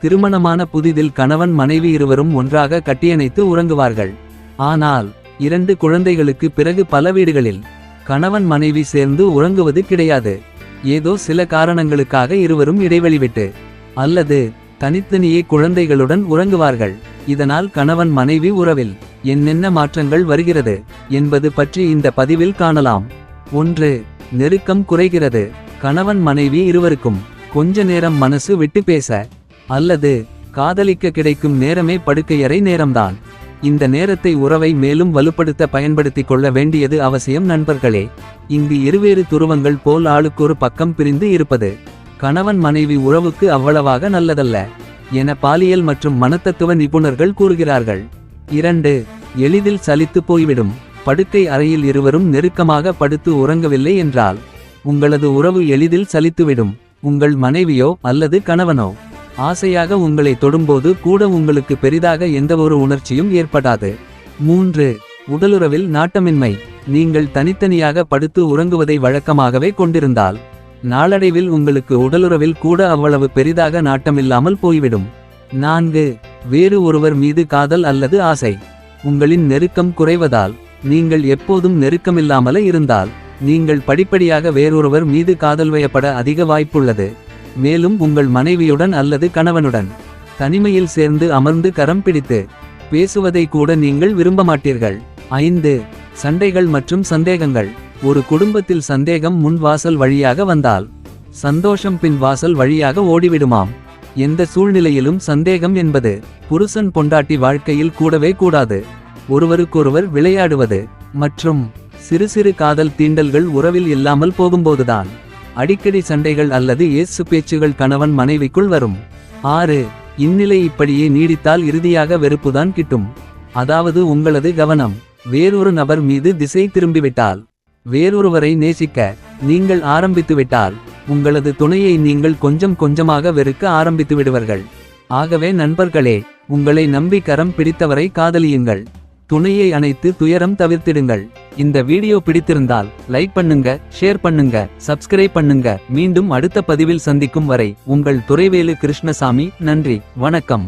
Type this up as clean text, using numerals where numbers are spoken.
திருமணமான புதிதில் கணவன் மனைவி இருவரும் ஒன்றாக கட்டியணைத்து உறங்குவார்கள். ஆனால் 2 குழந்தைகளுக்கு பிறகு பல வீடுகளில் கணவன் மனைவி சேர்ந்து உறங்குவது கிடையாது. ஏதோ சில காரணங்களுக்காக இருவரும் இடைவெளி விட்டு அல்லது தனித்தனியே குழந்தைகளுடன் உறங்குவார்கள். இதனால் கணவன் மனைவி உறவில் என்னென்ன மாற்றங்கள் வருகிறது என்பது பற்றி இந்த பதிவில் காணலாம். 1. நெருக்கம் குறைகிறது. கணவன் மனைவி இருவருக்கும் கொஞ்ச நேரம் மனசு விட்டு பேச அல்லது காதலிக்க கிடைக்கும் நேரமே படுக்கையறை நேரம்தான். இந்த நேரத்தை உறவை மேலும் வலுப்படுத்த பயன்படுத்திக் கொள்ள வேண்டியது அவசியம் நண்பர்களே. இங்கு இருவேறு துருவங்கள் போல் ஆளுக்கொரு பக்கம் பிரிந்து இருப்பது கணவன் மனைவி உறவுக்கு அவ்வளவாக நல்லதல்ல என பாலியல் மற்றும் மனத்தத்துவ நிபுணர்கள் கூறுகிறார்கள். 2. எளிதில் சலித்து போய்விடும். படுக்கை அறையில் இருவரும் நெருக்கமாக படுத்து உறங்கவில்லை என்றால் உங்களது உறவு எளிதில் சலித்துவிடும். உங்கள் மனைவியோ அல்லது கணவனோ ஆசையாக உங்களை தொடும்போது கூட உங்களுக்கு பெரிதாக எந்தவொரு உணர்ச்சியும் ஏற்படாது. 3. உடலுறவில் நாட்டமின்மை. நீங்கள் தனித்தனியாக படுத்து உறங்குவதை வழக்கமாகவே கொண்டிருந்தால் நாளடைவில் உங்களுக்கு உடலுறவில் கூட அவ்வளவு பெரிதாக நாட்டமில்லாமல் போய்விடும். 4. வேறு ஒருவர் மீது காதல் அல்லது ஆசை. உங்களின் நெருக்கம் குறைவதால் நீங்கள் எப்போதும் நெருக்கமில்லாமலே இருந்தால் நீங்கள் படிப்படியாக வேறொருவர் மீது காதல் வயப்பட அதிக வாய்ப்புள்ளது. மேலும் உங்கள் மனைவியுடன் அல்லது கணவனுடன் தனிமையில் சேர்ந்து அமர்ந்து கரம் பிடித்து பேசுவதை கூட நீங்கள் விரும்ப மாட்டீர்கள். 5. சண்டைகள் மற்றும் சந்தேகங்கள். ஒரு குடும்பத்தில் சந்தேகம் முன் வாசல் வழியாக வந்தால் சந்தோஷம் பின் வாசல் வழியாக ஓடிவிடுமாம். எந்த சூழ்நிலையிலும் சந்தேகம் என்பது புருஷன் பொண்டாட்டி வாழ்க்கையில் கூடவே கூடாது. ஒருவருக்கொருவர் விளையாடுவது மற்றும் சிறு சிறு காதல் தீண்டல்கள் உறவில் இல்லாமல் போகும்போதுதான் அடிக்கடி சண்டைகள் அல்லது ஏசு பேச்சுகள் கணவன் மனைவிக்குள் வரும். 6. இந்நிலை இப்படியே நீடித்தால் இறுதியாக வெறுப்புதான் கிட்டும். அதாவது உங்களது கவனம் வேறொரு நபர் மீது திசை திரும்பிவிட்டால், வேறொருவரை நேசிக்க நீங்கள் ஆரம்பித்துவிட்டால் உங்களது துணையை நீங்கள் கொஞ்சம் கொஞ்சமாக வெறுக்க ஆரம்பித்து விடுவர்கள். ஆகவே நண்பர்களே, உங்களை நம்பி கரம் பிடித்தவரை காதலியுங்கள். துணையை அணைத்து துயரம் தவிர்த்திடுங்கள். இந்த வீடியோ பிடித்திருந்தால் லைக் பண்ணுங்க, ஷேர் பண்ணுங்க, சப்ஸ்கிரைப் பண்ணுங்க. மீண்டும் அடுத்த பதிவில் சந்திக்கும் வரை உங்கள் துரைவேலு கிருஷ்ணசாமி. நன்றி, வணக்கம்.